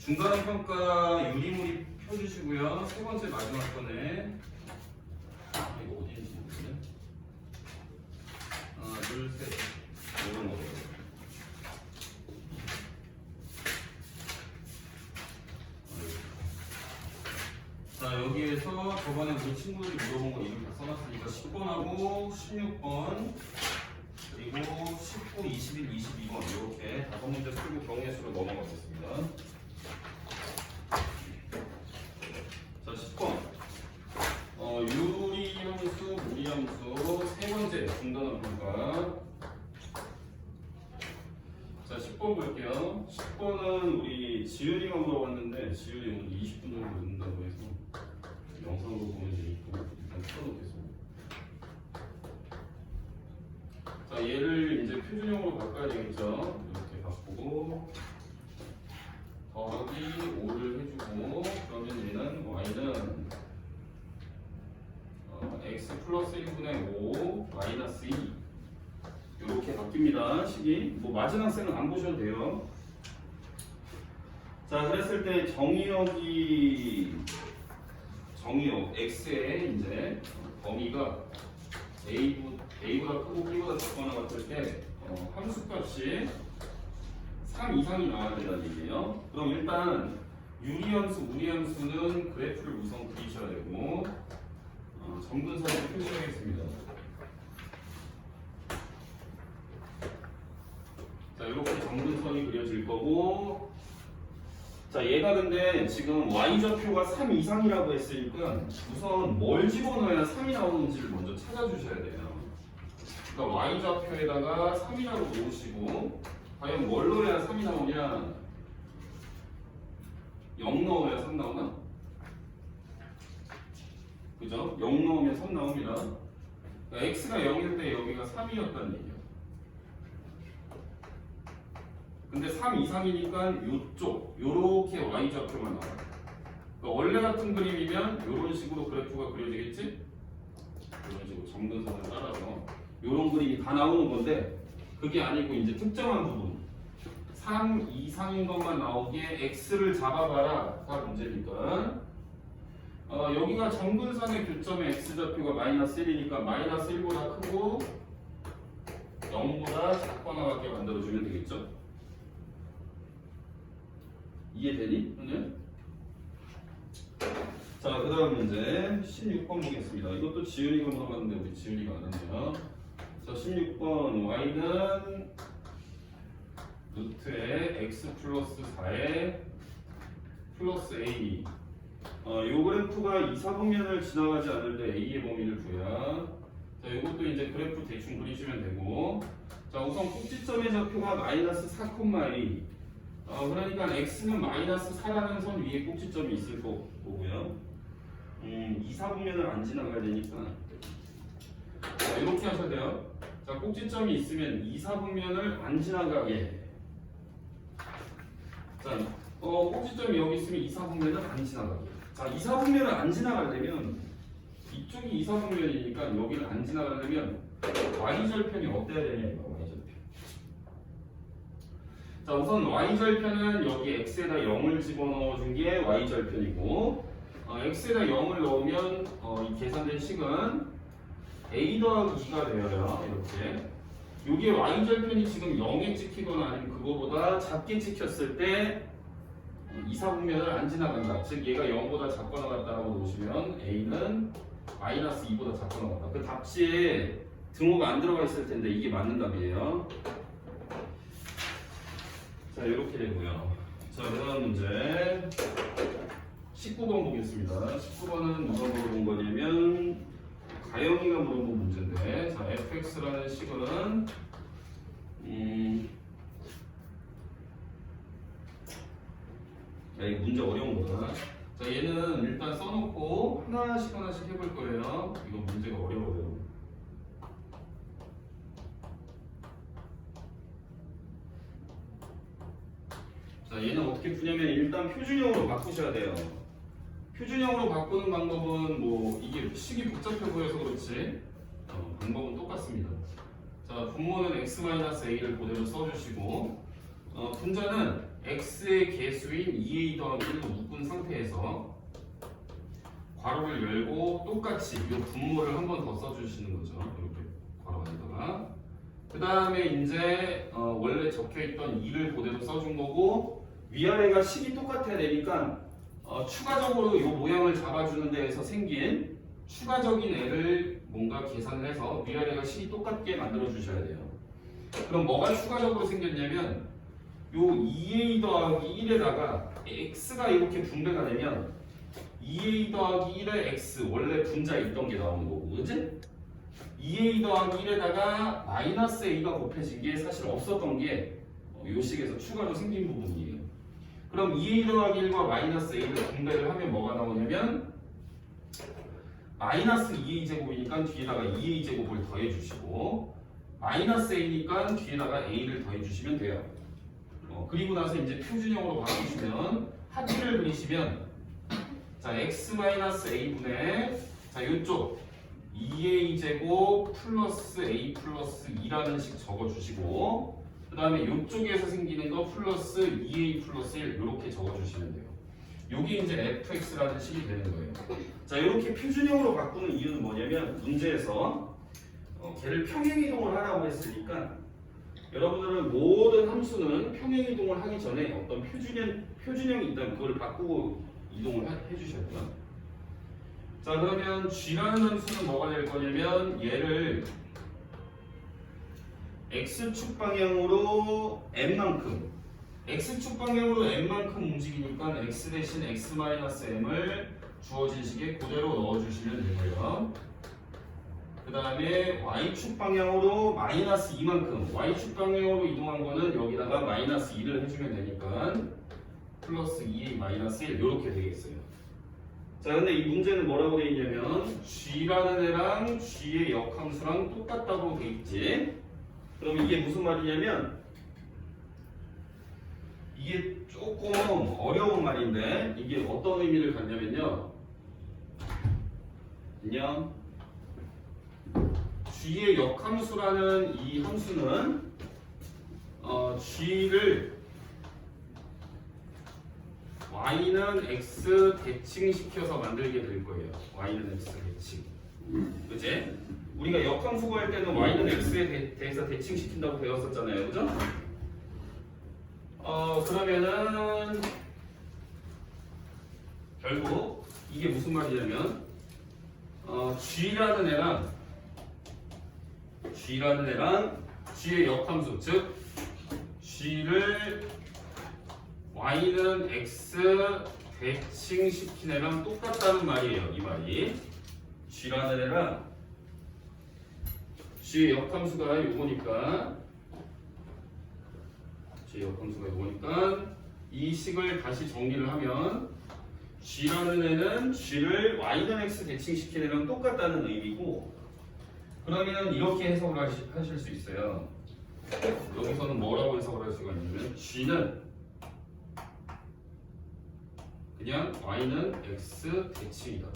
중간에 평가 유리무리 펴주시고요. 세 번째 마지막 번에 이거 어디인지 모르겠네. 하나, 둘, 셋. 이런 거. 자, 여기에서 저번에 우리 친구들이 물어본 거 이름 다 써놨으니까 10번하고 16번 그리고 19, 21, 22번 이렇게 5문제 풀고 경우의 수로 넘어가겠습니다. 자, 10번 유리함수, 무리함수 세 번째 중단원 평가. 자, 10번 볼게요. 10번은 우리 지윤이가 물어봤는데 지윤이 오늘 20분 정도 늦는다고 해서 영상으로 보면 되니까 일단 틀어놓겠습니다. 자, 얘를 이제 표준형으로 바꿔야 되겠죠. 이렇게 바꾸고 더하기 5를 해주고 그러면 얘는 y는 x 플러스 1분의 5 마이너스 2 이렇게 바뀝니다. 식이 뭐 마지막 셀은 안 보셔도 돼요. 자, 그랬을 때 정의역 x의 이제 범위가 a보다 크고 b보다 작거나 같을 때 함수값이 3 이상이 나와야 된다는 얘기예요. 그럼 일단 유리함수, 무리함수는 그래프를 우선 그리셔야 되고 점근선을 표시하겠습니다. 자, 이렇게 점근선이 그려질 거고, 자, 얘가 근데 지금 y좌표가 3 이상이라고 했으니까 우선 뭘 집어넣어야 3이 나오는지를 먼저 찾아주셔야 돼요. 그러니까 y좌표에다가 3이라고 놓으시고 과연 뭘 넣어야 3이 나오냐? 0 넣어야 3 나오나? 그죠? 0 넣으면 3 나옵니다. 그러니까 x가 0일 때 여기가 3이었다는 얘기예요. 근데 3 이상이니까 이쪽, 요렇게 y좌표가 나와요. 그러니까 원래 같은 그림이면 이런 식으로 그래프가 그려지겠지? 이런 식으로 점근선을 따라서 이런 그림이 다 나오는 건데 그게 아니고 이제 특정한 부분 3 이상인 것만 나오게 x를 잡아봐라가 문제니까 여기가 점근선의 교점의 x좌표가 마이너스 1이니까 마이너스 1보다 크고 0보다 작거나 같게 만들어주면 되겠죠? 이해되니? 오늘? 자, 그 다음 문제 16번 보겠습니다. 이것도 지윤이가 물어봤는데 우리 지윤이가 안 했네요. 자, 16번 y는 루트에 x 플러스 4에 플러스 a 요 그래프가 2, 4분면을 지나가지 않을 때 a의 범위를 구해야. 자, 요것도 이제 그래프 대충 그리시면 되고, 자, 우선 꼭지점의 좌표가 마이너스 4,2 그러니까 x는 마이너스 4라는 선 위에 꼭지점이 있을 거고요. 2, 4분면을 안 지나가야 되니까 자, 이렇게 하셔야 돼요. 자, 꼭지점이 있으면 2, 4분면을 안 지나가게. 자, 꼭지점이 여기 있으면 2, 4분면을 안 지나가게. 자, 2, 4분면을 안 지나가려면 이쪽이 2, 4분면이니까 여기를 안 지나가려면 y절편이 어때야 되냐 이거 y절편. 자, 우선 y절편은 여기 x에다 0을 집어넣어 준 게 y절편이고 x에다 0을 넣으면 이 계산된 식은 a 더하기 2가 되어요. 이렇게 요게 y절편이 지금 0에 찍히거나 아니면 그거보다 작게 찍혔을 때 2, 4분면을 안 지나간다. 즉 얘가 0보다 작거나 같다라고 놓으시면 a는 마이너스 2보다 작거나 같다. 그 답지에 등호가 안 들어가 있을 텐데 이게 맞는 답이에요. 자, 이렇게 되고요. 자, 그다음 문제 19번 보겠습니다. 19번은 누가 물어본 거냐면 가영이가 물어본 문제인데, 자, fx라는 식은 야, 이 문제 어려운 거다. 자, 얘는 일단 써놓고 하나씩 해볼 거예요. 이거 문제가 어려워요. 자, 얘는 어떻게 푸냐면 일단 표준형으로 바꾸셔야 돼요. 표준형으로 바꾸는 방법은 뭐 이게 식이 복잡해 보여서 그렇지 방법은 똑같습니다. 자, 분모는 x-a를 그대로 써주시고 분자는 x의 개수인 2a 더하기 1로 묶은 상태에서 괄호를 열고 똑같이 이 분모를 한 번 더 써주시는 거죠. 이렇게 괄호 안에다가 그 다음에 이제 원래 적혀있던 2를 그대로 써준 거고 위아래가 식이 똑같아야 되니까 추가적으로 이 모양을 잡아주는 데에서 생긴 추가적인 애를 뭔가 계산을 해서 위아래가 식이 똑같게 만들어 주셔야 돼요. 그럼 뭐가 추가적으로 생겼냐면 요 2a 더하기 1에다가 x가 이렇게 분배가 되면 2a 더하기 1의 x 원래 분자에 있던 게 나오는 거고 그치? 2a 더하기 1에다가 마이너스 a가 곱해진 게 사실 없었던 게 요 식에서 추가로 생긴 부분이에요. 그럼 2a 더하기 1과 마이너스 a를 분배를 하면 뭐가 나오냐면 마이너스 2a 제곱이니까 뒤에다가 2a 제곱을 더해 주시고 마이너스 a니까 뒤에다가 a를 더해 주시면 돼요. 그리고 나서 이제 표준형으로 바꾸시면 합비를 그리시면 자 x 마이너스 a분의 자 요쪽 2a 제곱 플러스 a 플러스 2라는 식 적어주시고 그 다음에 요쪽에서 생기는 거 플러스 2a 플러스 1 이렇게 적어주시면 돼요. 요게 이제 fx라는 식이 되는 거예요. 자 이렇게 표준형으로 바꾸는 이유는 뭐냐면 문제에서 걔를 평행이동을 하라고 했으니까 여러분들은 모든 함수는 평행이동을 하기 전에 어떤 표준형이 있다면 그걸 바꾸고 이동을 해주셔야 돼요. 자 그러면 g라는 함수는 뭐가 될 거냐면 얘를 x축 방향으로 n만큼 x축 방향으로 n만큼 움직이니까 x 대신 x-m을 주어진 식에 그대로 넣어주시면 되고요. 그 다음에 y축 방향으로 마이너스 2만큼 y축 방향으로 이동한 거는 여기다가 마이너스 2를 해주면 되니까 플러스 2a 마이너스 1 이렇게 되겠어요. 자 근데 이 문제는 뭐라고 돼 있냐면 g라는 애랑 g의 역함수랑 똑같다고 돼 있지. 그러면 이게 무슨 말이냐면 이게 조금 어려운 말인데 이게 어떤 의미를 갖냐면요. 안녕. g의 역함수라는 이 함수는 g를 y는 x 대칭시켜서 만들게 될 거예요. y는 x 대칭. 그치? 우리가 역함수 구할 때는 y는 x에 대해서 대칭시킨다고 배웠었잖아요. 그죠? 그러면은 결국 이게 무슨 말이냐면 g라는 애랑 g의 역함수 즉 g를 y는 x 대칭시킨 애랑 똑같다는 말이에요. 이 말이 g라는 애랑 g의 역함수가 요거니까 이 식을 다시 정리를 하면 g라는 애는 g를 y는 x 대칭시킨 애랑 똑같다는 의미고 그러면 이렇게 해석을 하실 수 있어요. 여기서는 뭐라고 해석을 할 수가 있냐면 g는 그냥 y는 x 대칭이다.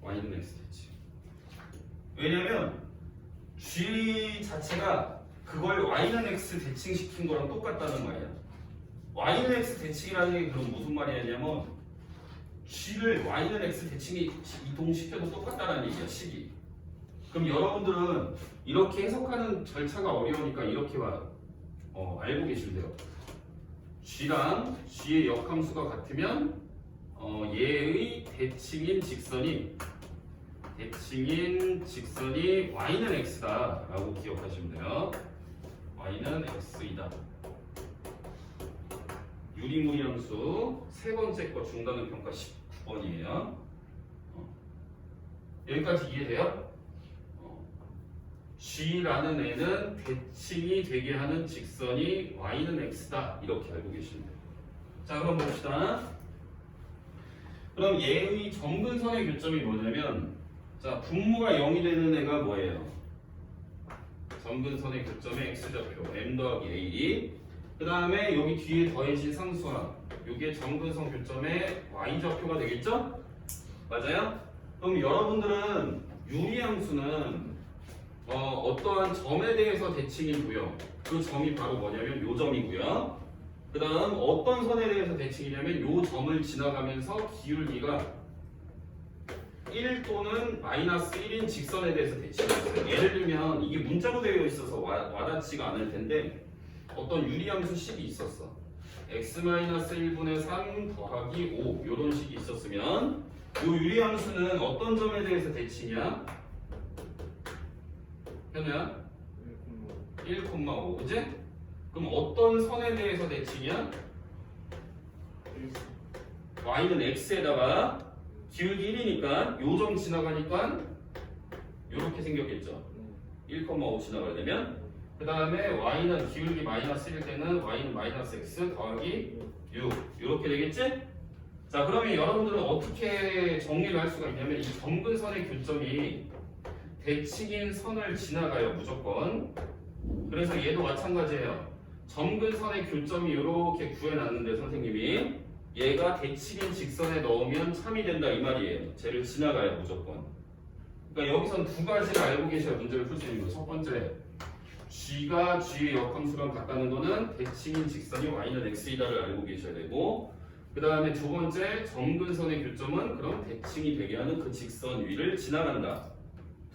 y는 x 대칭. 왜냐면 g 자체가 그걸 y는 x 대칭시킨 거랑 똑같다는 말이야. y는 x 대칭이라는 게 그럼 무슨 말이냐면 g를 y는 x 대칭이 이동시켜도 똑같다는 얘기야. 식이. 그럼 여러분들은 이렇게 해석하는 절차가 어려우니까 이렇게만 알고 계시면 돼요. g랑 g의 역함수가 같으면 얘의 대칭인 직선이 y는 x다 라고 기억하시면 돼요. y는 x이다. 유리무리 함수 세 번째 거 중간은 평가 19번이에요. 여기까지 이해돼요? g라는 애는 대칭이 되게 하는 직선이 y는 x다 이렇게 알고 계시면 돼요. 자 그럼 봅시다. 그럼 얘의 점근선의 교점이 뭐냐면 자 분모가 0이 되는 애가 뭐예요? 점근선의 교점의 x좌표 m 더하기 a 그 다음에 여기 뒤에 더해진 상수항 이게 점근선 교점의 y좌표가 되겠죠? 맞아요? 그럼 여러분들은 유리함수는 어떠한 점에 대해서 대칭이고요. 그 점이 바로 뭐냐면 요 점이고요. 그 다음 어떤 선에 대해서 대칭이냐면 요 점을 지나가면서 기울기가 1 또는 마이너스 1인 직선에 대해서 대칭했어요. 예를 들면 이게 문자로 되어 있어서 와닿지가 않을 텐데 어떤 유리함수 식이 있었어. x-1분의 3 더하기 5 이런 식이 있었으면 이 유리함수는 어떤 점에 대해서 대칭이야? 현우야? 1,5 그지? 그럼 어떤 선에 대해서 대칭이야? y는 x에다가 기울기 1이니까 요 점 지나가니까 이렇게 생겼겠죠. 1,5 지나가려면 그 다음에 y는 기울기 마이너스 1일 때는 y는 마이너스 x 더하기 6 이렇게 되겠지? 자 그러면 여러분들은 어떻게 정리를 할 수가 있냐면 이 점근선의 교점이 대칭인 선을 지나가요 무조건. 그래서 얘도 마찬가지예요. 점근선의 교점이 이렇게 구해놨는데 선생님이 얘가 대칭인 직선에 넣으면 참이 된다 이 말이에요. 쟤를 지나가요 무조건. 그러니까 여기선 두 가지를 알고 계셔야 문제를 풀 수 있는 거예요. 첫 번째 g가 g의 역함수랑 같다는 거는 대칭인 직선이 y는 x이다를 알고 계셔야 되고 그 다음에 두 번째 점근선의 교점은 그럼 대칭이 되게 하는 그 직선 위를 지나간다.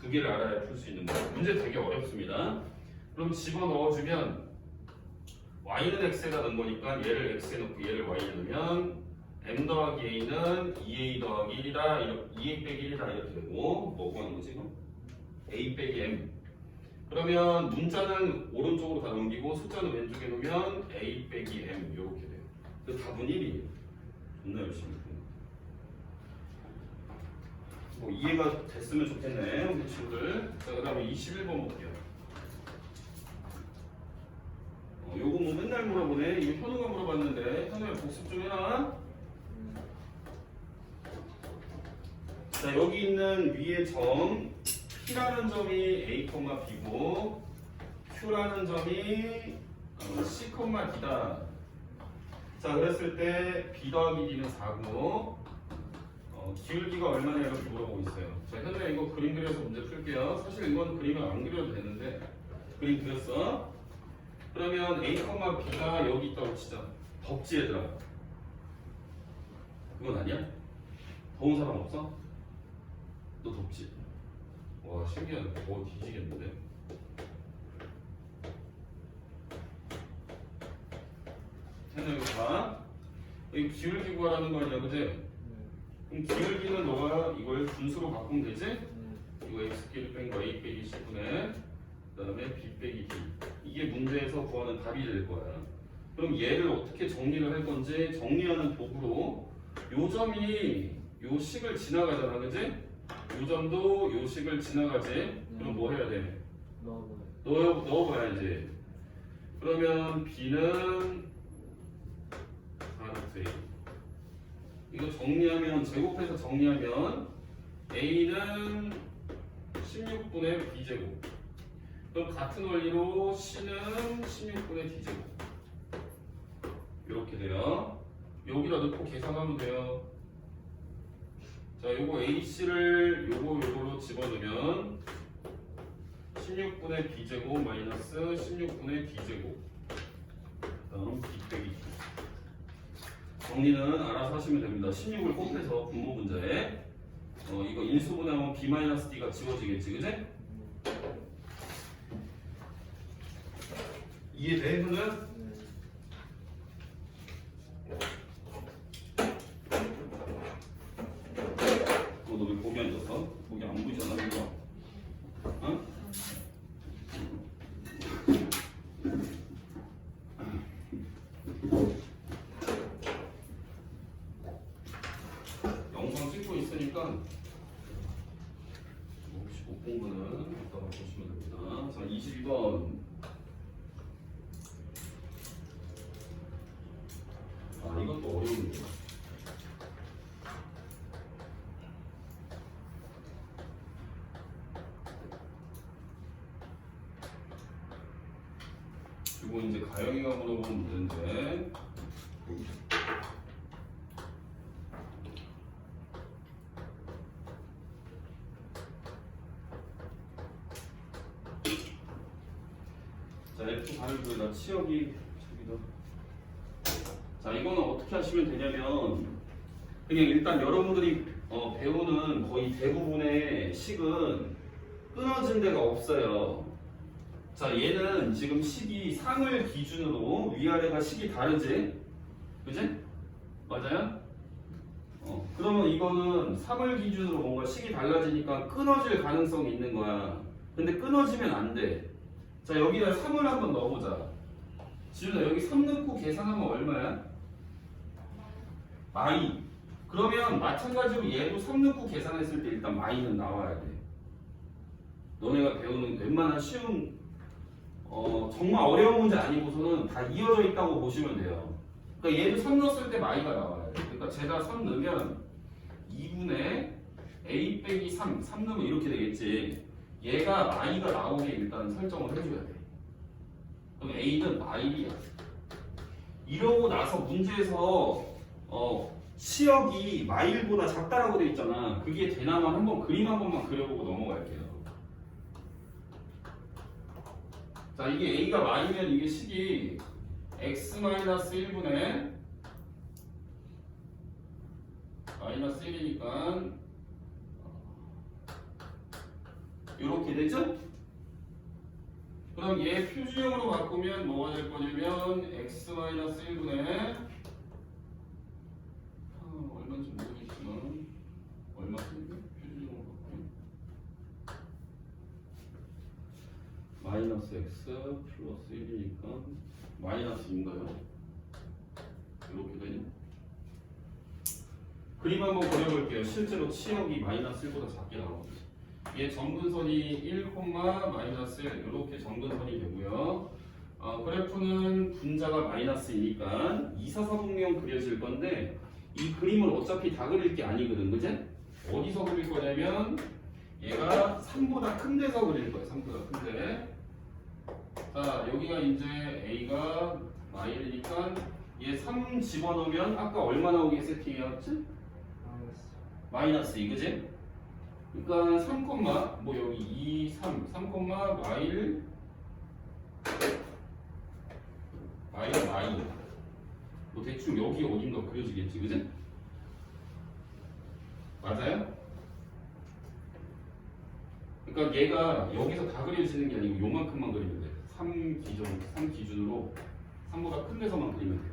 두 개를 알아야 풀 수 있는 거예요. 문제 되게 어렵습니다. 그럼 집어넣어주면 y는 x에다 넣은 거니까 얘를 x에 넣고 얘를 y에 넣으면 m 더하기 a는 2a 더하기 1이다 2a 빼기 1이다 이렇게 되고 뭐 구하는 거지? a 빼기 m 그러면 문자는 오른쪽으로 다 넘기고 숫자는 왼쪽에 놓으면 a 빼기 m 이렇게 돼요. 그 답은 1이에요. 존나 열심히 뭐 이해가 됐으면 좋겠네 우리 친구들. 자 그 다음에 21번 볼게요. 요거 뭐 맨날 물어보네. 이거 현우가 물어봤는데 현우야 복습 좀 해라. 자 여기 있는 위에 점 P라는 점이 A, B고 Q라는 점이 C, D다. 자 그랬을 때 B 더하기 D는 4고 기울기가 얼마냐 이렇게 물어보고 있어요. 자 현우야 이거 그림 그려서 문제 풀게요. 사실 이건 그림을 안 그려도 되는데 그림 그렸어. 그러면 A, B가 여기 있다고 치자. 덥지 얘들아? 그건 아니야? 더운 사람 없어? 너 덥지? 와 신기하네. 뒤지겠는데? 태는 이거 봐. 여기 기울기 구하라는 거 아니야 그지? 그럼 기울기는 너가 이걸 분수로 바꾸면 되지? 이거 x끼리 뺀 거 a 빼기 10분의 그 다음에 b 빼기 d 이게 문제에서 구하는 답이 될 거야. 그럼 얘를 어떻게 정리를 할 건지 정리하는 도구로 요 점이 요 식을 지나가잖아 그지? 요 점도 요 식을 지나가지. 그럼 뭐 해야 돼? 넣어봐야지. 그러면 b는 4루트 a 이거 정리하면 제곱해서 정리하면 a는 16분의 b제곱 그럼 같은 원리로 C는 16분의 D제곱 이렇게 돼요. 여기다 넣고 계산하면 돼요. 자 요거 AC를 요거로 집어넣으면 16분의 B제곱 마이너스 16분의 D제곱 다음 B 빼기 D 정리는 알아서 하시면 됩니다. 16을 곱해서 분모 문제에 이거 인수분해하면 B-D가 지워지겠지 그지? 이해돼? 현우야? 너 왜 거기 앉았어? 거기 안 보이잖아 이거. 어? 영상 찍고 있으니까 혹시 못 본 거는 이따가 보시면 됩니다. 자 22번 이것도 어려운데. 이거 이제 가영이가 물어본 문제인데. 그래프 가를 보여다 치역이 저기다. 자, 이거는 어떻게 하시면 되냐면 그냥 일단 여러분들이 배우는 거의 대부분의 식은 끊어진 데가 없어요. 자, 얘는 지금 식이 3을 기준으로 위아래가 식이 다르지? 그지? 맞아요? 그러면 이거는 3을 기준으로 뭔가 식이 달라지니까 끊어질 가능성이 있는 거야. 근데 끊어지면 안 돼. 자, 여기다 3을 한번 넣어보자. 지훈아, 여기 3 넣고 계산하면 얼마야? 마이. 그러면 마찬가지로 얘도 3 넣고 계산했을 때 일단 마이는 나와야 돼. 너네가 배우는 웬만한 쉬운 정말 어려운 문제 아니고서는 다 이어져 있다고 보시면 돼요. 그러니까 얘도 3 넣었을 때 마이가 나와야 돼. 그러니까 제가 3 넣으면 2분의 a 빼기 3 넣으면 이렇게 되겠지. 얘가 마이가 나오게 일단 설정을 해줘야 돼. 그럼 a는 마이야. 이러고 나서 문제에서 치역이 마일보다 작다라고 돼 있잖아. 그게 되나만 한번 그림 한 번만 그려보고 넘어갈게요. 자, 이게 a가 마이면 이게 식이 x-1분의 마이너스 1이니까 이렇게 되죠? 그럼 얘 표준형으로 바꾸면 뭐가 될 거냐면 x-1분의 얼마인지 모르겠지만 얼마인지 표준형으로 바꾸면 마이너스 x 플러스 1이니까 마이너스인가요? 이렇게 되니? 그림 한번 그려볼게요. 실제로 치역이 마이너스 1보다 작게 나오거든요. 얘 정근선이 1, 마이너스 1 이렇게 정근선이 되고요. 그래프는 분자가 마이너스이니까 2, 4, 4분명 그려질 건데 이 그림을 어차피 다 그릴 게 아니거든, 그지? 어디서 그릴 거냐면 얘가 3보다 큰 데서 그릴 거예요. 3보다 큰 데. 자, 여기가 이제 a가 마이너니까 얘 3 집어넣으면 아까 얼마 나오게 세팅이었지? 마이너스 2, 그지? 그러니까 3, 뭐 여기 2, 3 마일 뭐 대충 여기 어딘가 그려지겠지, 그지? 맞아요? 그러니까 얘가 여기서 다 그려지는 게 아니고 요만큼만 그리면 돼. 3 기준으로 3보다 큰 데서만 그리면 돼요.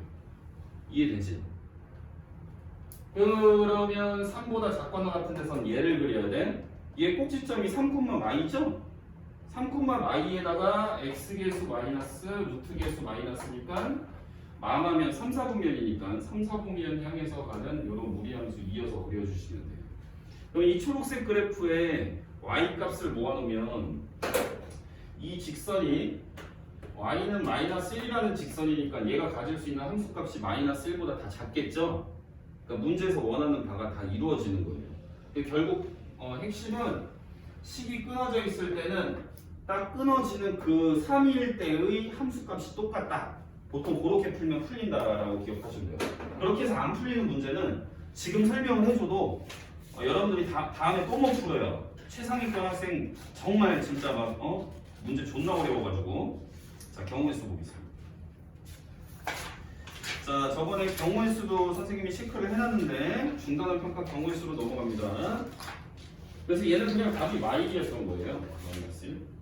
이해되지? 그러면 3보다 작거나 같은 데선 얘를 그려야 돼. 얘 꼭지점이 3,마이죠? 3,마이에다가 x계수 마이너스 루트계수 마이너스니까 마하면 3, 4분면이니까 3, 4분면 향해서 가는 이런 무리함수 이어서 그려주시면 돼요. 그럼 이 초록색 그래프에 y 값을 모아놓으면 이 직선이 y는 마이너스 1이라는 직선이니까 얘가 가질 수 있는 함수값이 마이너스 1보다 다 작겠죠? 그러니까 문제에서 원하는 바가 다 이루어지는 거예요. 결국 핵심은 식이 끊어져 있을 때는 딱 끊어지는 그 3일 때의 함수값이 똑같다. 보통 그렇게 풀면 풀린다라고 기억하시면 돼요. 그렇게 해서 안 풀리는 문제는 지금 설명을 해줘도 여러분들이 다음에 또 못 풀어요. 최상위권 학생 정말 진짜 막 문제 존나 어려워가지고. 자, 경우의 수 보겠습니다. 자, 저번에 경우의 수도 선생님이 체크를 해놨는데 중간한 평가 경우의 수로 넘어갑니다. 그래서 얘는 그냥 답이 마일이었던 거예요. 마이너스 1.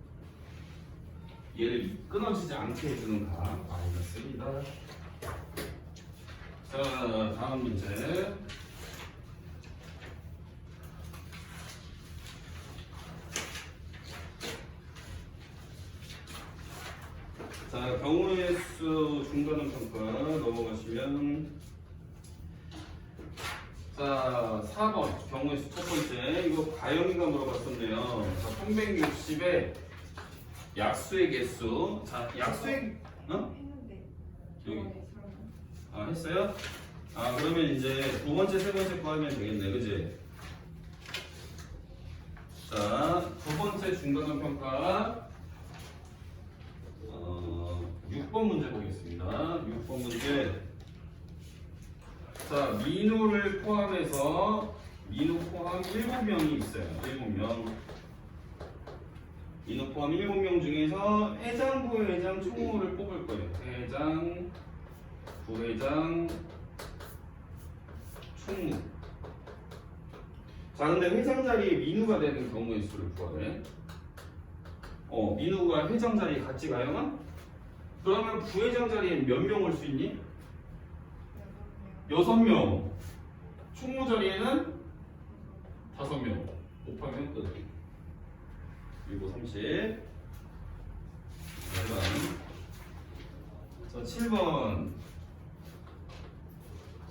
얘를 끊어지지 않게 해주는 값 마이너스 1이다. 자, 다음 문제. 자, 경우의 수 중간은 평가 넘어가시면 자, 4번 경우의 수 첫 번째. 이거 가영이가 물어봤었네요. 자, 360에 약수의 개수. 자, 약수의 했는데 여기. 했어요? 그러면 이제 두 번째, 세 번째 거 하면 되겠네, 그지? 자, 두 번째 중간은 평가 6번 문제 보겠습니다. 6번 문제. 자, 민우를 포함해서 민우 포함 7명이 있어요. 7명. 인원 포함 7명 중에서 회장, 부회장, 총무를 뽑을 거예요. 회장, 부회장, 총무. 자, 근데 회장 자리에 민우가 되는 경우의 수를 구하래. 민우가 회장 자리에 같이 가요? 그러면 부회장 자리에 몇 명 올 수 있니? 6명. 총무 자리에는 5명. 곱하면 끝. 그리고 30. 자, 7번.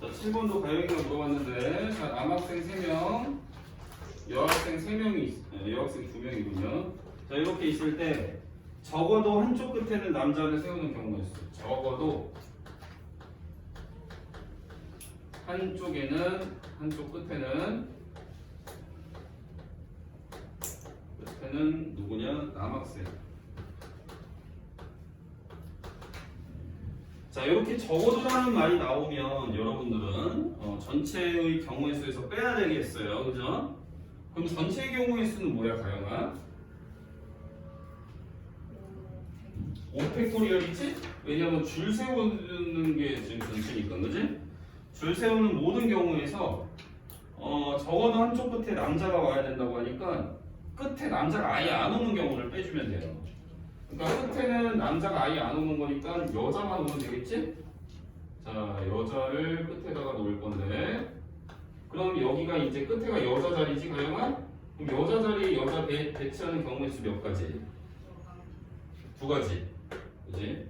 자, 7번도 가영이가 물어봤는데, 자, 남학생 3명, 여학생 3명이, 여학생 2명이군요. 자, 이렇게 있을 때, 적어도 한쪽 끝에는 남자를 세우는 경우가 있어요. 적어도 한쪽 끝에는 누구냐? 남학생. 자, 이렇게 적어도라는 말이 나오면 여러분들은 전체의 경우의 수에서 빼야 되겠어요. 그죠? 그럼 전체의 경우의 수는 뭐야, 가영아? 5팩토리얼이지? 왜냐면 줄 세우는 게 지금 전체니까, 그지? 줄 세우는 모든 경우에서 적어도 한쪽 끝에 남자가 와야 된다고 하니까 끝에 남자가 아예 안 오는 경우를 빼주면 돼요. 그러니까 끝에는 남자가 아예 안 오는 거니까 여자만 오면 되겠지? 자, 여자를 끝에다가 놓을 건데, 그럼 여기가 이제 끝에가 여자 자리지, 가영아? 그럼 여자 자리에 여자 배치하는 경우의 수 몇 가지? 2가지. 그지?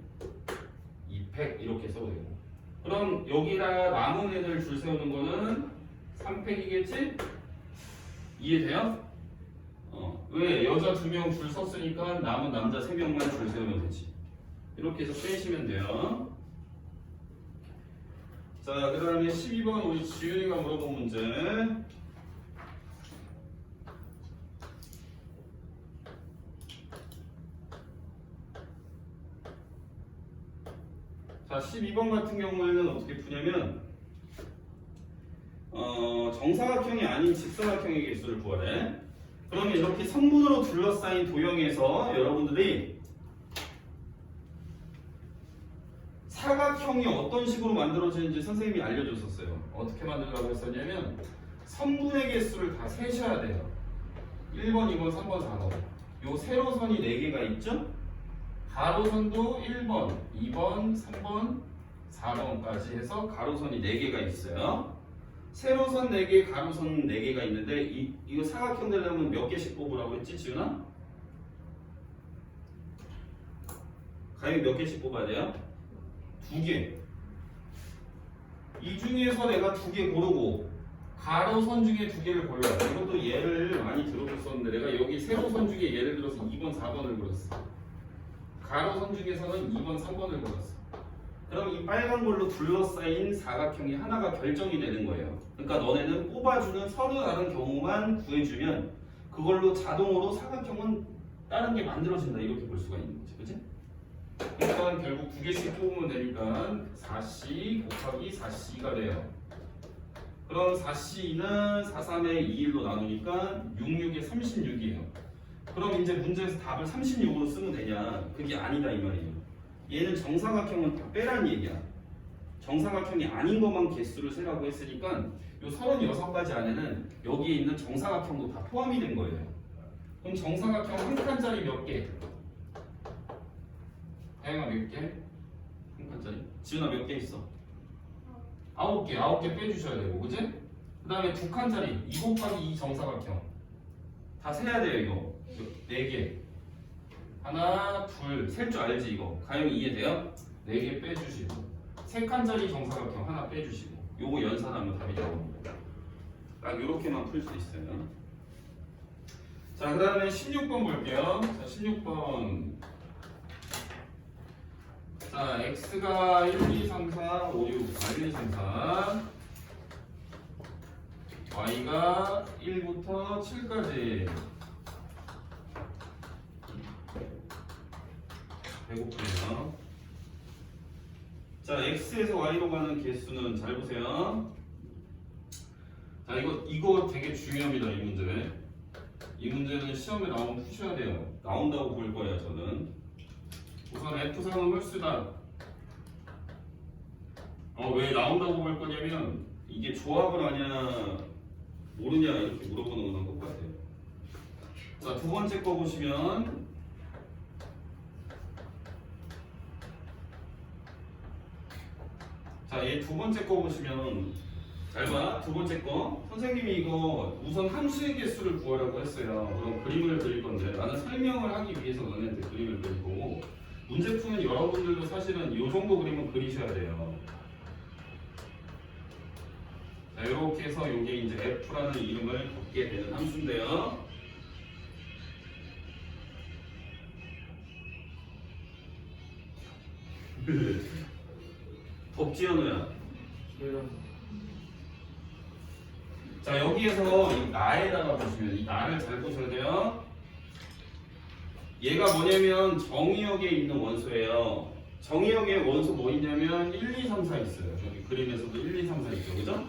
2팩 이렇게 써도 되고. 그럼 여기다가 남은 애들 줄 세우는 거는 3팩이겠지? 이해돼요? 왜? 여자 2명 줄 섰으니까 남은 남자 3명만 줄 세우면 되지. 이렇게 해서 빼시면 돼요. 자, 그 다음에 12번 우리 지윤이가 물어본 문제. 자, 12번 같은 경우에는 어떻게 푸냐면 정사각형이 아닌 직사각형의 개수를 구하래. 그러면 이렇게 성분으로 둘러싸인 도형에서 여러분들이 사각형이 어떤 식으로 만들어지는지 선생님이 알려줬었어요. 어떻게 만들라고 했었냐면 선분의 개수를 다 세셔야 돼요. 1번, 2번, 3번, 4번. 요 세로선이 4개가 있죠? 가로선도 1번, 2번, 3번, 4번까지 해서 가로선이 4개가 있어요. 세로선 4개, 가로선 4개가 있는데 이거 사각형 되려면 몇 개씩 뽑으라고 했지, 지훈아? 가위 몇 개씩 뽑아야 돼요? 2개. 이 중에서 내가 2개 고르고 가로선 중에 2개를 골라야 돼. 이것도 예를 많이 들어줬었는데 내가 여기 세로선 중에 예를 들어서 2번, 4번을 골랐어. 가로선 중에서는 2번, 3번을 골랐어. 그럼 이 빨간 걸로 둘러싸인 사각형이 하나가 결정이 되는 거예요. 그러니까 너네는 뽑아주는 서로 다른 경우만 구해주면 그걸로 자동으로 사각형은 다른 게 만들어진다, 이렇게 볼 수가 있는 거지, 그치? 그러니까 결국 2개씩 뽑으면 되니까 4C 곱하기 4C가 돼요. 그럼 4C는 4, 3에 2, 1로 나누니까 6, 6에 36이에요. 그럼 이제 문제에서 답을 36으로 쓰면 되냐? 그게 아니다, 이 말이에요. 얘는 정사각형은 다 빼란 얘기야. 정사각형이 아닌 것만 개수를 세라고 했으니까 요 36가지 안에는 여기에 있는 정사각형도 다 포함이 된 거예요. 그럼 정사각형 한 칸짜리 몇 개? 다양한 몇 개? 한 칸짜리? 지훈아 몇 개 있어? 9개, 9개 빼주셔야 되고, 그지? 그 다음에 2칸짜리 2 곱하기 2 정사각형 다 세야 돼요, 이거. 4개. 하나, 둘, 셀 줄 알지, 이거? 가영이 이해돼요? 4개 빼주시고 3칸짜리 정사각형 하나 빼주시고 요거 연산하면 답이 나옵니다. 딱 요렇게만 풀 수 있어요. 자, 그 다음에 16번 볼게요. 자, 16번. 자, x가 1, 2, 3, 4, 5, 6, 1, 2, 3, 4 y가 1부터 7까지 배고프네요. 자, x에서 y로 가는 개수는 잘 보세요. 자, 이거 되게 중요합니다, 이 문제. 이 문제는 시험에 나오면 푸셔야 돼요. 나온다고 볼 거예요, 저는. 우선 F3은 홀수다. 왜 나온다고 볼 거냐면 이게 조합을 하냐 모르냐 이렇게 물어보는 거랑 똑같아요. 자, 두 번째 거 보시면 자, 얘 두 번째 거 보시면 잘 봐. 두 번째 거 선생님이 이거 우선 함수의 개수를 구하라고 했어요. 그럼 그림을 그릴 건데 나는 설명을 하기 위해서 너네한테 그림을 그릴 거고 문제 푸는 여러분들도 사실은 이 정도 그림은 그리셔야 돼요. 자, 이렇게 해서 이게 이제 F라는 이름을 갖게 되는 함수인데요. 덥지 않아요? 자, 여기에서 이 나에다가 보시면 이 나를 잘 보셔야 돼요. 얘가 뭐냐면 정의역에 있는 원소예요. 정의역에 원소 뭐 있냐면 1, 2, 3, 4 있어요. 여기 그림에서도 1, 2, 3, 4 있죠. 그죠? 요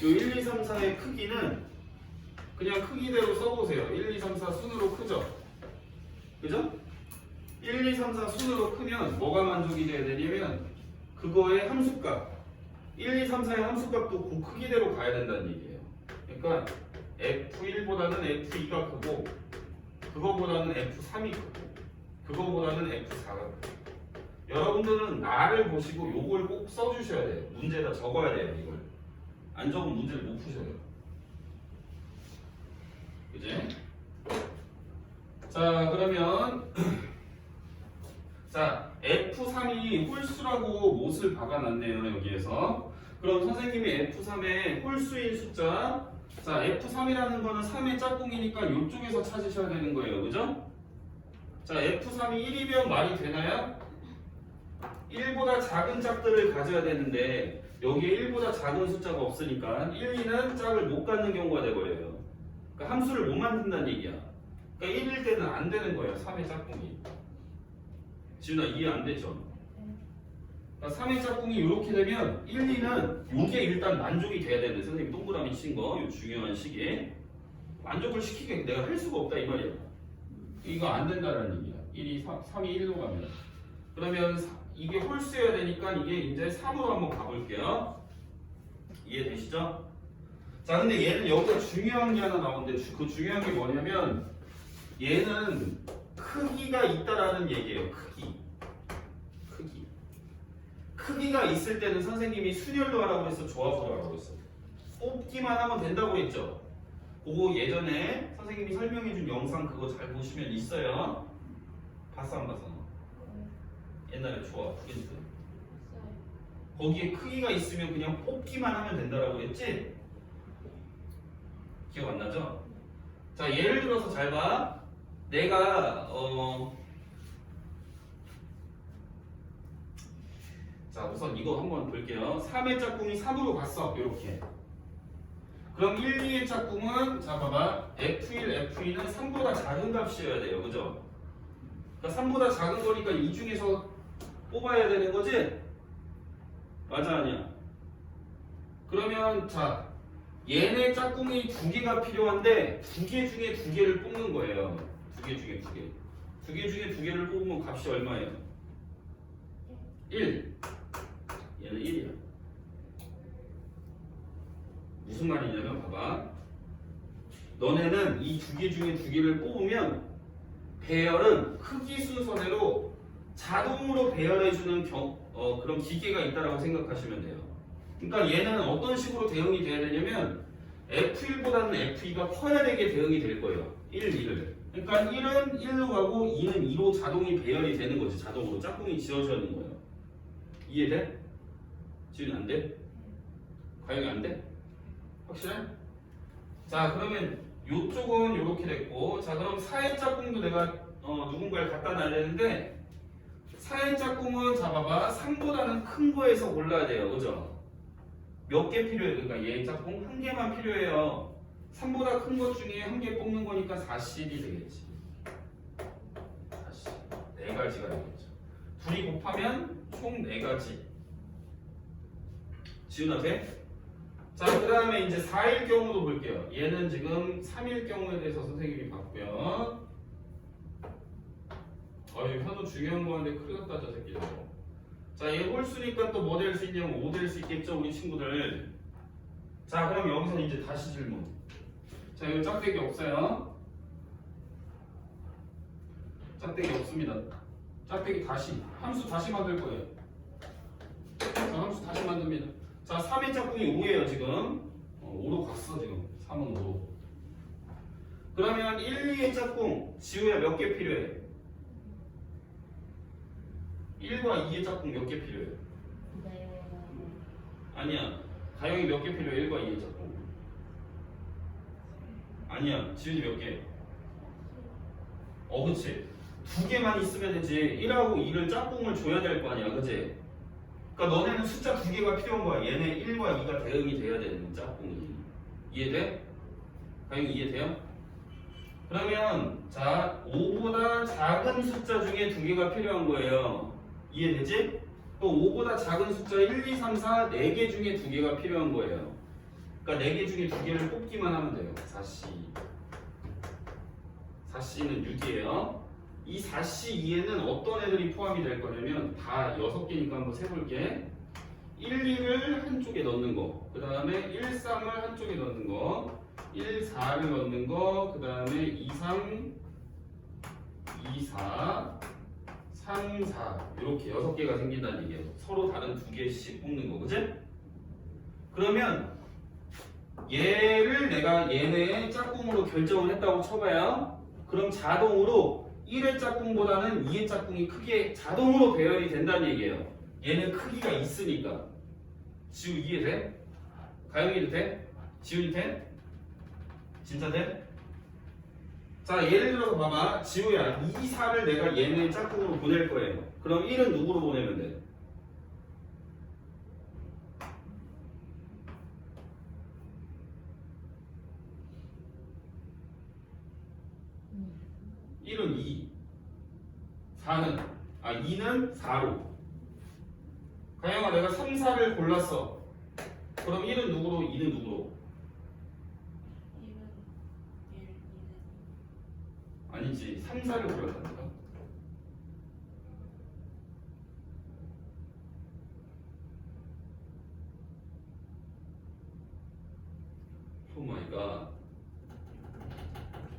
1, 2, 3, 4의 크기는 그냥 크기대로 써보세요. 1, 2, 3, 4 순으로 크죠? 그죠? 1, 2, 3, 4 순으로 크면 뭐가 만족이 돼야 되냐면 그거의 함수값 1, 2, 3, 4의 함수값도 그 크기대로 가야 된다는 얘기예요. 그러니까 F1보다는 F2가 크고 그거보다는 F3이 크고 그거보다는 F4가 크고 여러분들은 나를 보시고 요걸 꼭 써주셔야 돼요. 문제에다 적어야 돼요. 이걸 안 적으면 문제를 못 푸셔요. 그지? 자, 그러면 자, F3이 홀수라고 못을 박아놨네요. 여기에서. 그럼 선생님이 F3의 홀수인 숫자 자, F3이라는 거는 3의 짝꿍이니까 이쪽에서 찾으셔야 되는 거예요. 그죠? 자, F3이 1이면 말이 되나요? 1보다 작은 짝들을 가져야 되는데 여기에 1보다 작은 숫자가 없으니까 1, 2는 짝을 못 갖는 경우가 돼버려요. 그러니까 함수를 못 만든다는 얘기야. 그러니까 1일 때는 안 되는 거예요. 3의 짝꿍이. 지훈아 이해 안 되죠? 그러니까 3의 짝꿍이 이렇게 되면 1, 2는 이게 일단 만족이 돼야 되는데 선생님 동그라미 친 거 이 중요한 시기에 만족을 시키게 내가 할 수가 없다 이 말이야. 이거 안 된다는 얘기야. 3이 1로 가면 그러면 이게 홀수여야 되니까 이게 이제 3으로 한번 가볼게요. 이해되시죠? 자, 근데 얘는 여기서 중요한 게 하나 나오는데 그 중요한 게 뭐냐면 얘는 크기가 있다라는 얘기예요. 크기가 있을 때는 선생님이 순열로 하라고 해서 조합으로 하라고 했어. 뽑기만 하면 된다고 했죠. 그거 예전에 선생님이 설명해준 영상 그거 잘 보시면 있어요. 봤어 안 봤어? 옛날에 조합 프린트. 거기에 크기가 있으면 그냥 뽑기만 하면 된다라고 했지? 기억 안 나죠? 자, 예를 들어서 잘 봐. 내가 자, 우선 이거 한번 볼게요. 3의 짝꿍이 3으로 갔어. 이렇게. 그럼 1, 2의 짝꿍은 자 봐봐. F1, F2는 3보다 작은 값이어야 돼요. 그죠? 그러니까 3보다 작은 거니까 이 중에서 뽑아야 되는 거지? 맞아 아니야? 그러면 자 얘네 짝꿍이 2개가 필요한데 2개 중에 2개를 뽑는 거예요. 2개 중에 2개. 2개 중에 2개를 뽑으면 값이 얼마예요? 1. 얘는 1이야. 무슨 말이냐면 봐봐. 너네는 이 2개 중에 2개를 뽑으면 배열은 크기 순서대로 자동으로 배열해주는 그런 기계가 있다라고 생각하시면 돼요. 그러니까 얘는 어떤 식으로 대응이 돼야 되냐면 F1보다는 F2가 커야 되게 대응이 될 거예요. 1, 2를. 그러니까 1은 1로 가고 2는 2로 자동이 배열이 되는 거지. 자동으로 짝꿍이 지어지는 거예요. 이해돼? 지금 안 돼? 과연이 안 돼? 확실해? 자, 그러면 이쪽은 이렇게 됐고, 자, 그럼 4의 짝꿍도 내가 누군가를 갖다 놔야 되는데 4의 짝꿍은 잡아봐 3보다는 큰 거에서 골라야 돼요. 그죠? 몇 개 필요해요? 그러니까 얘 짝꿍 한 개만 필요해요. 3보다 큰 것 중에 한 개 뽑는 거니까 4C이 되겠지. 4C. 4가지가 되겠죠. 둘이 곱하면 총 4가지. 지훈아 돼? 자, 그 다음에 이제 4일 경우도 볼게요. 얘는 지금 3일 경우에 대해서 선생님이 봤고요. 현우 중요한 거 하는데 큰일 났다, 저 새끼들. 자, 얘 홀수니까 또 뭐 될 수 있냐면 5 될 수 있겠죠, 우리 친구들. 자, 그럼 여기서 이제 다시 질문. 자, 여기 짝대기 없어요. 짝대기 없습니다. 짝대기 다시. 함수 다시 만들 거예요. 자, 함수 다시 만듭니다. 자, 3의 짝꿍이 5예요, 지금. 5로 갔어, 지금. 3은 5로. 그러면 1, 2의 짝꿍, 지우야 몇 개 필요해? 1과 2의 짝꿍 몇 개 필요해? 네. 아니야. 가영이 몇 개 필요해? 1과 2의 짝꿍. 아니야. 지훈이 몇 개? 그치. 두 개만 있으면 되지. 1하고 2를 짝꿍을 줘야 될 거 아니야, 그치? 그러니까 너네는 숫자 두 개가 필요한 거야. 얘네 1과 2가 대응이 돼야 되는 짝꿍이. 이해돼? 가영이 이해돼요? 그러면 자 5보다 작은 숫자 중에 두 개가 필요한 거예요. 이해되지? 또 5보다 작은 숫자 1, 2, 3, 4, 4개 중에 두 개가 필요한 거예요. 그러니까 4개 중에 두 개를 뽑기만 하면 돼요. 4C. 4C는 6이에요. 이 4C 이에는 어떤 애들이 포함이 될 거냐면 다 6개니까 한번 세볼게. 1, 2를 한쪽에 넣는 거, 그 다음에 1, 3을 한쪽에 넣는 거, 1, 4를 넣는 거, 그 다음에 2, 3, 2, 4, 3, 4 이렇게 6개가 생긴다는 얘기예요. 서로 다른 두 개씩 뽑는 거, 그치? 그러면 얘를 내가 얘네 짝꿍으로 결정을 했다고 쳐봐요. 그럼 자동으로 1의 짝꿍보다는 2의 짝꿍이 크게 자동으로 배열이 된다는 얘기예요. 얘는 크기가 있으니까. 지우 이해돼? 가영이도 돼? 지훈이 돼? 진짜 돼? 자, 예를 들어서 봐봐. 지우야, 2, 4를 내가 얘네 짝꿍으로 보낼 거예요. 그럼 1은 누구로 보내면 돼? 음. 1은 2, 2는 4로. 가영아, 내가 3, 4를 골랐어. 그럼 1은 누구로, 2는 누구로? 1은 1, 2는 아니지, 3, 4를 골랐다니까. 오 마이 갓.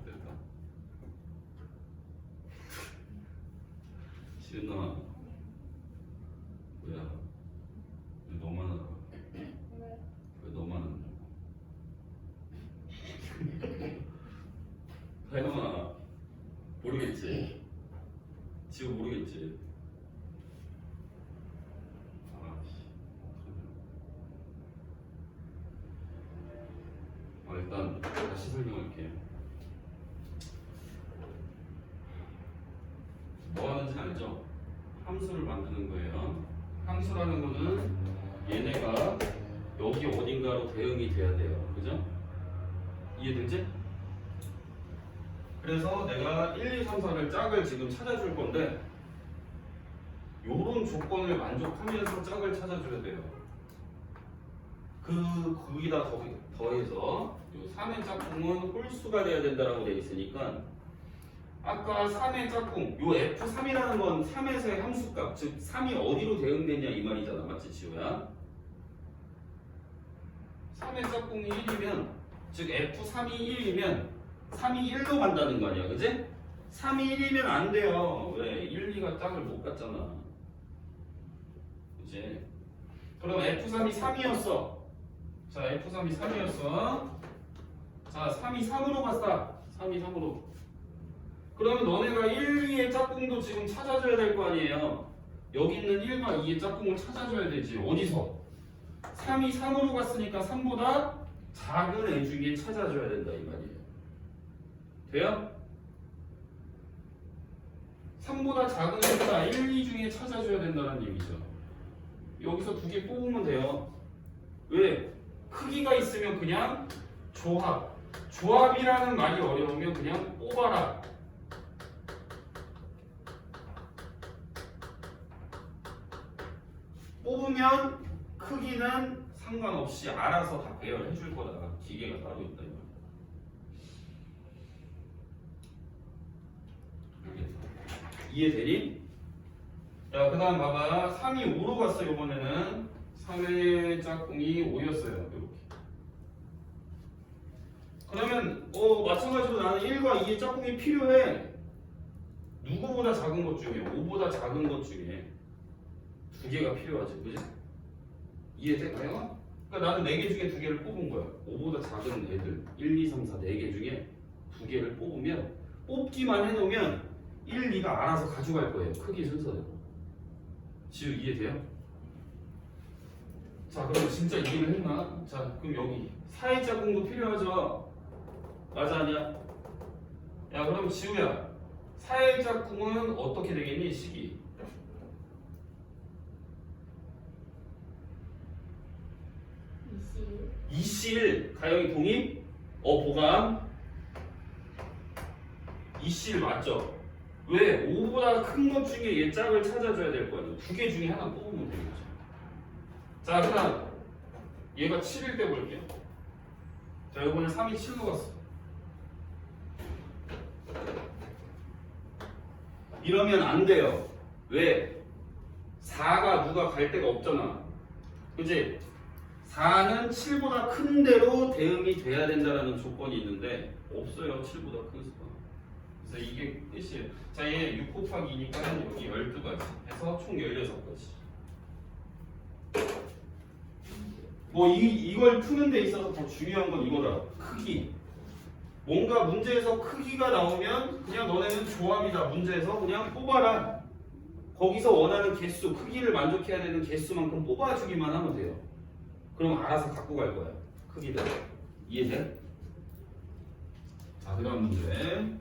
됐다. 지은아, 뭐야? 왜 너만 알아? 왜 너만 안다고? 가영아, 모르겠지? 지우 모르겠지? 일단 다시 설명할게요. 뭐 하는지 알죠? 함수를 만드는 거예요. 함수라는 거는 얘네가 여기 어딘가로 대응이 돼야 돼요. 그죠? 이해되지? 그래서 내가 1, 2, 3, 4를 짝을 지금 찾아줄 건데 요런 조건을 만족하면서 짝을 찾아줘야 돼요. 거기다 더해서 3의 짝꿍은 홀수가 돼야 된다라고 되어 있으니까 아까 3의 짝꿍, 요 F3이라는 건 3에서의 함수값, 즉 3이 어디로 대응되냐 이 말이잖아, 맞지 지우야? 3의 짝꿍이 1이면, 즉 F3이 1이면 3이 1로 간다는 거 아니야, 그지? 3이 1이면 안 돼요. 왜? 1, 2가 짝을 못 갔잖아. 그지? 그럼 F3이 3이었어. 자, F3이 3이었어. 자, 3이 3으로 갔다. 3이 3으로. 그러면 너네가 1, 2의 짝꿍도 지금 찾아줘야 될 거 아니에요. 여기 있는 1과 2의 짝꿍을 찾아줘야 되지. 어디서? 3이 3으로 갔으니까 3보다 작은 애 중에 찾아줘야 된다 이 말이에요. 돼요? 3보다 작은 애보다 1, 2 중에 찾아줘야 된다는 얘기죠. 여기서 두 개 뽑으면 돼요. 왜? 크기가 있으면 그냥 조합. 조합이라는 말이 어려우면 그냥 뽑아라. 뽑으면 크기는 상관없이 알아서 다 배열해 줄 거다. 기계가 따로 있다 이거. 이해되니? 자, 그 다음 봐봐. 3이 5로 갔어, 이번에는. 3의 짝꿍이 5였어요. 이렇게. 그러면, 마찬가지로 나는 1과 2의 짝꿍이 필요해. 누구보다 작은 것 중에, 5보다 작은 것 중에 두 개가 필요하지, 그지? 이해될까요? 그러니까 나는 4개 중에 2개를 뽑은 거야. 5보다 작은 애들, 1, 2, 3, 4, 4개 중에 2개를 뽑으면, 뽑기만 해놓으면 1, 2가 알아서 가져갈 거예요. 크기 순서대로. 지우 이해돼요? 자, 그럼 진짜 이해를 했나? 자, 그럼 여기 4의 짝꿍도 필요하죠? 맞아, 아니야? 야, 그럼 지우야, 4의 짝꿍은 어떻게 되겠니? 식이. 이실. 가영이 동의? 보감. 이실 맞죠? 왜? 5보다 큰 것 중에 얘 짝을 찾아줘야 될 거 아니에요. 2개 중에 하나 뽑으면 되겠죠. 자, 그 다음 얘가 7일 때 볼게요. 자, 이번에 3이 7로 갔어. 이러면 안 돼요. 왜? 4가 누가 갈 데가 없잖아. 그치? 4는 7보다 큰 대로 대응이 돼야 된다는 조건이 있는데 없어요. 7보다 큰 수가. 그래서 이게 끝이에요. 자, 얘 6 곱하기 2니까 여기 12가지 해서 총 16가지. 뭐 이걸 푸는 데 있어서 더 중요한 건 이거다. 크기. 뭔가 문제에서 크기가 나오면 그냥 너네는 조합이다. 문제에서 그냥 뽑아라. 거기서 원하는 개수, 크기를 만족해야 되는 개수만큼 뽑아주기만 하면 돼요. 그럼 알아서 갖고 갈 거야. 크기를. 이해돼? 자, 그 다음 문제.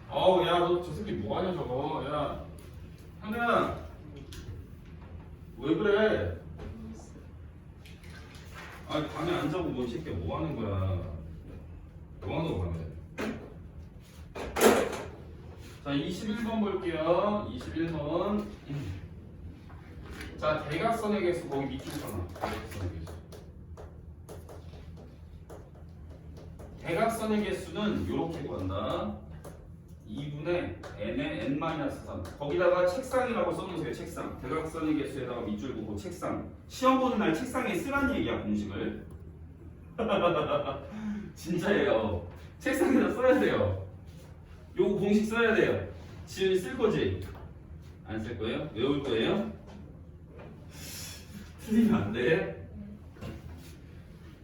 어우, 야, 너 저 새끼 뭐하냐 저거. 야, 현우야, 왜 그래? 아니, 밤에 안 자고 뭐 이 새끼야 뭐 하는 거야? 뭐 하는 거 밤에? 자, 21번 볼게요. 21번. 자, 대각선의 개수 거기 밑줄 써놔. 대각선의 개수. 대각선의 개수는 이렇게 구한다. 2분의 n의 n-3. 거기다가 책상이라고 써놓으세요. 책상. 대각선의 개수에다가 밑줄 보고 책상. 시험 보는 날 책상에 쓰라는 얘기야, 공식을. 진짜예요. 책상에다 써야 돼요. 요거 공식 써야 돼요. 지훈이 쓸 거지? 안 쓸 거예요? 외울 거예요? 틀리면 안 돼.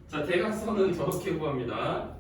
자, 대각선은 저렇게 구합니다.